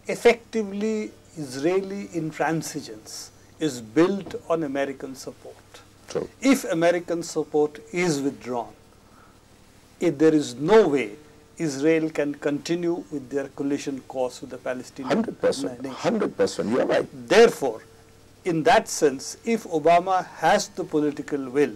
effectively Israeli intransigence is built on American support. True. If American support is withdrawn, there is no way Israel can continue with their collision course with the Palestinian 100%, nation. 100%, you are right. Therefore, in that sense, if Obama has the political will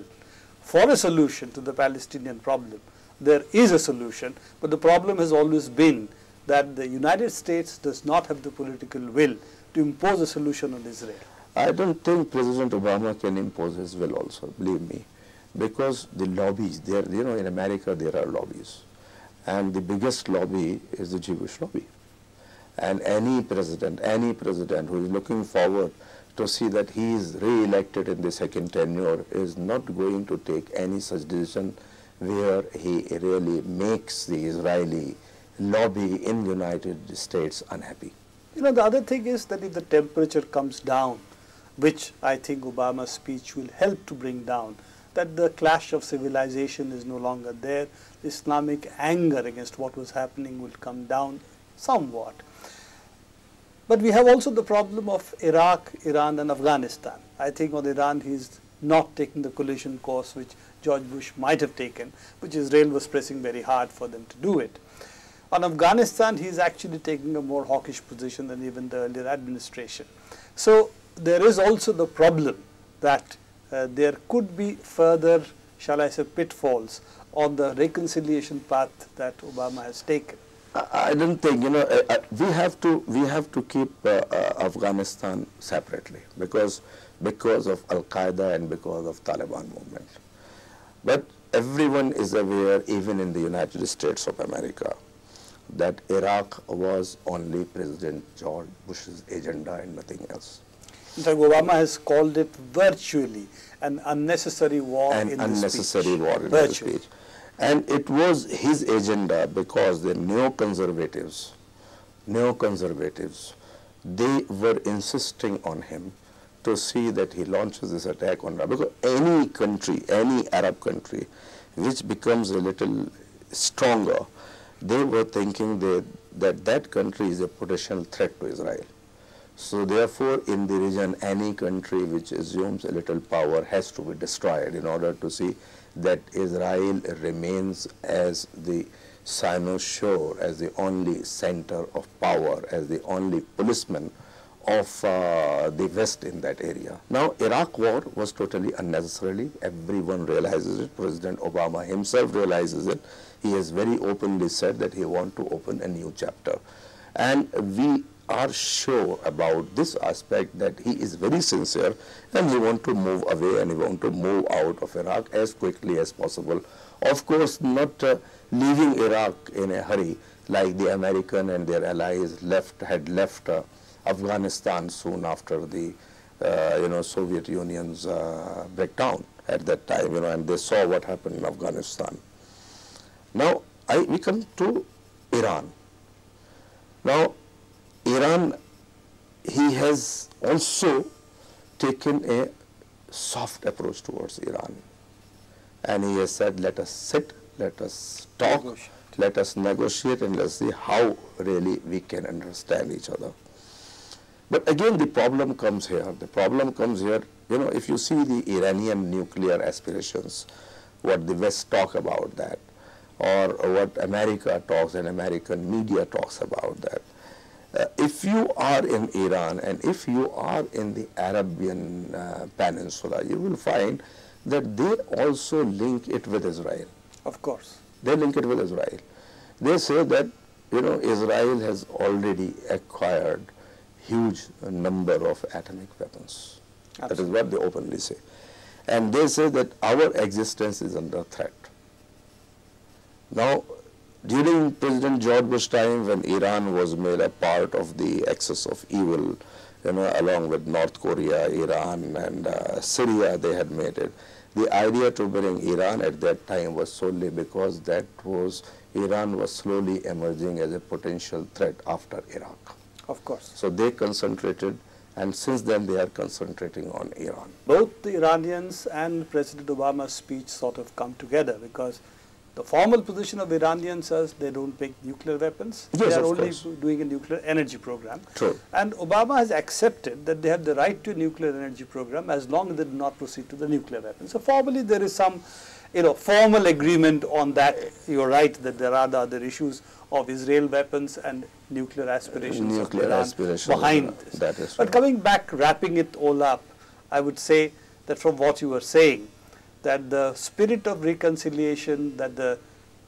for a solution to the Palestinian problem, there is a solution, but the problem has always been that the United States does not have the political will to impose a solution on Israel. I don't think President Obama can impose his will also, believe me, because the lobbies, there, you know, in America there are lobbies, and the biggest lobby is the Jewish lobby. And any president who is looking forward to see that he is re-elected in the second tenure is not going to take any such decision where he really makes the Israeli lobby in the United States unhappy. You know, the other thing is that if the temperature comes down, which I think Obama's speech will help to bring down, that the clash of civilization is no longer there, the Islamic anger against what was happening will come down somewhat. But we have also the problem of Iraq, Iran and Afghanistan. I think on Iran he's not taking the collision course which George Bush might have taken, which Israel was pressing very hard for them to do it. On Afghanistan, he's actually taking a more hawkish position than even the earlier administration. So there is also the problem that there could be further, shall I say, pitfalls on the reconciliation path that Obama has taken. I don't think, you know, we have to keep Afghanistan separately because of Al-Qaeda and because of Taliban movement. But everyone is aware, even in the United States of America, that Iraq was only President George Bush's agenda and nothing else. In fact, Obama has called it virtually an unnecessary war in the speech. And it was his agenda because the neoconservatives, they were insisting on him to see that he launches this attack on Iraq. Because any country, any Arab country, which becomes a little stronger, they were thinking that country is a potential threat to Israel. So therefore, in the region, any country which assumes a little power has to be destroyed in order to see that Israel remains as the cynosure, as the only center of power, as the only policeman of the West in that area. Now, Iraq war was totally unnecessary. Everyone realizes it. President Obama himself realizes it. He has very openly said that he wants to open a new chapter. And we are sure about this aspect that he is very sincere and he wants to move away and he wants to move out of Iraq as quickly as possible. Of course, not leaving Iraq in a hurry like the American and their allies had left Afghanistan soon after the Soviet Union's breakdown at that time, and they saw what happened in Afghanistan. Now, we come to Iran. Now, Iran, he has also taken a soft approach towards Iran. And he has said, let us sit, let us talk, let us negotiate, and let's see how really we can understand each other. But again, the problem comes here. The problem comes here, if you see the Iranian nuclear aspirations, what the West talk about that, or what America talks and American media talks about that. If you are in Iran and if you are in the Arabian Peninsula, you will find that they also link it with Israel. Of course. They link it with Israel. They say that, Israel has already acquired huge number of atomic weapons. Absolutely. That is what they openly say. And they say that our existence is under threat. Now, during President George Bush time, when Iran was made a part of the axis of evil, along with North Korea, Iran, and Syria, they had made it. The idea to bring Iran at that time was solely because Iran was slowly emerging as a potential threat after Iraq. Of course. So they concentrated, and since then they are concentrating on Iran. Both the Iranians and President Obama's speech sort of come together because The formal position of Iranians is they don't make nuclear weapons. Yes, they are of only course. doing a nuclear energy program. True. And Obama has accepted that they have the right to a nuclear energy program as long as they do not proceed to the nuclear weapons. So formally there is some, formal agreement on that. You're right that there are the other issues of Israel weapons and nuclear aspirations of Iran behind this. That is But coming back, wrapping it all up, I would say that from what you were saying, that the spirit of reconciliation that the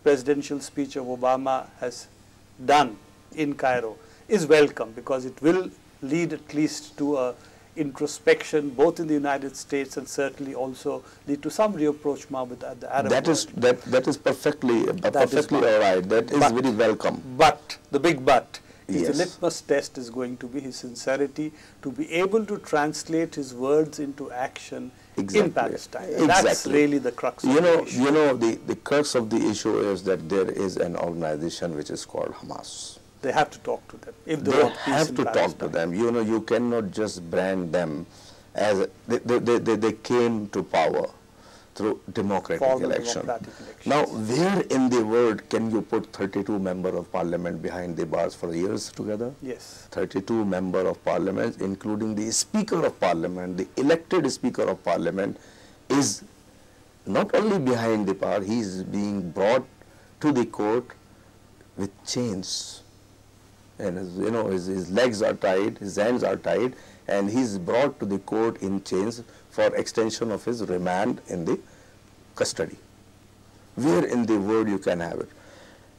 presidential speech of Obama has done in Cairo is welcome, because it will lead at least to a introspection both in the United States and certainly also lead to some rapprochement with the Arab world. That is perfectly all right. That is very welcome. But the big but is Yes. the litmus test is going to be his sincerity to be able to translate his words into action in Palestine. And that's really the crux of the issue. The crux of the issue is that there is an organization which is called Hamas. They have to talk to them if they They want peace have in to talk to Palestine. them. You cannot just brand them as they came to power through democratic Formal election. democratic elections. Now, where in the world can you put 32 members of parliament behind the bars for years together? Yes. 32 members of parliament, including the speaker of parliament, the elected speaker of parliament, is not only behind the bar, he is being brought to the court with chains. And his legs are tied, his hands are tied, and he is brought to the court in chains for extension of his remand in the custody. Where in the world you can have it?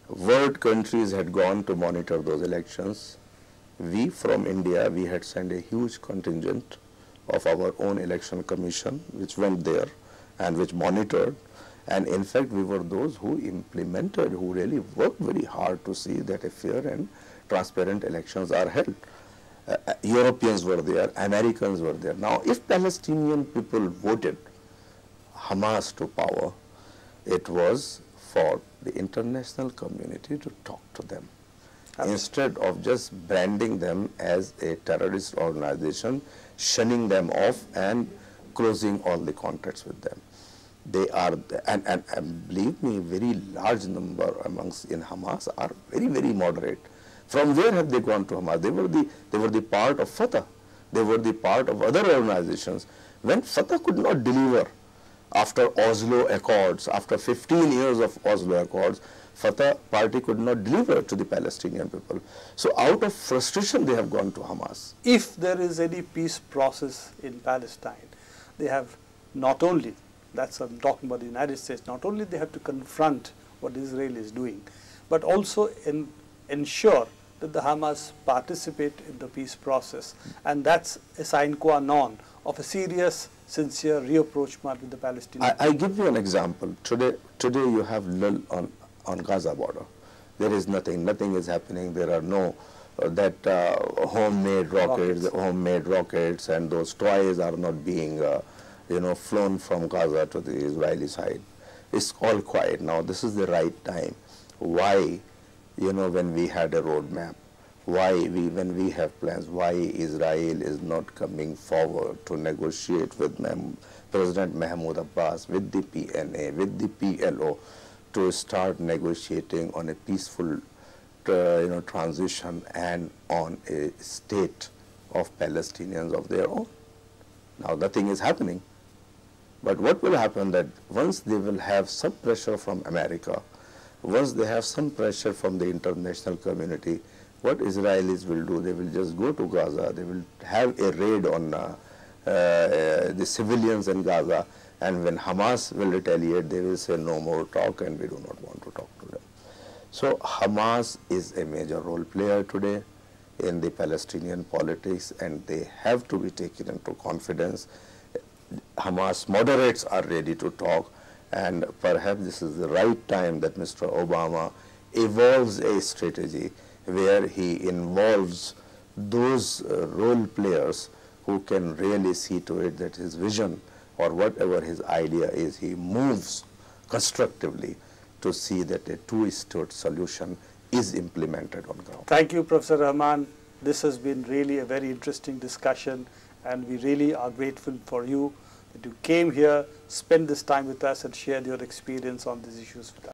World countries had gone to monitor those elections. We from India, we had sent a huge contingent of our own election commission which went there and which monitored. And in fact, we were those who implemented, who really worked very hard to see that a fair and transparent elections are held. Europeans were there, Americans were there. Now, if Palestinian people voted Hamas to power, it was for the international community to talk to them. Instead of just branding them as a terrorist organization, shunning them off and closing all the contacts with them. They are, and believe me, very large number amongst in Hamas are very, very moderate. From where have they gone to Hamas? They were the part of Fatah. They were the part of other organizations. When Fatah could not deliver after Oslo Accords, after 15 years of Oslo Accords, Fatah party could not deliver to the Palestinian people. So out of frustration, they have gone to Hamas. If there is any peace process in Palestine, they have not only, that's I'm talking about the United States, not only they have to confront what Israel is doing, but also ensure that the Hamas participate in the peace process. And that's a sine qua non of a serious, sincere rapprochement with the Palestinians. I give you an example. Today you have lull on Gaza border. There is nothing is happening. There are no homemade rockets, and those toys are not being flown from Gaza to the Israeli side. It's all quiet now. This is the right time. Why, when we had a roadmap, when we have plans, why Israel is not coming forward to negotiate with President Mahmoud Abbas, with the PNA, with the PLO, to start negotiating on a peaceful transition and on a state of Palestinians of their own. Now nothing is happening. But what will happen that once they will have some pressure from America, once they have some pressure from the international community, what Israelis will do, they will just go to Gaza, they will have a raid on the civilians in Gaza, and when Hamas will retaliate, they will say no more talk and we do not want to talk to them. So Hamas is a major role player today in the Palestinian politics, and they have to be taken into confidence. Hamas moderates are ready to talk, and perhaps this is the right time that Mr. Obama evolves a strategy where he involves those role players who can really see to it that his vision or whatever his idea is, he moves constructively to see that a two-state solution is implemented on ground. Thank you, Professor Rahman. This has been really a very interesting discussion, and we really are grateful for you that you came here, spent this time with us, and shared your experience on these issues with us.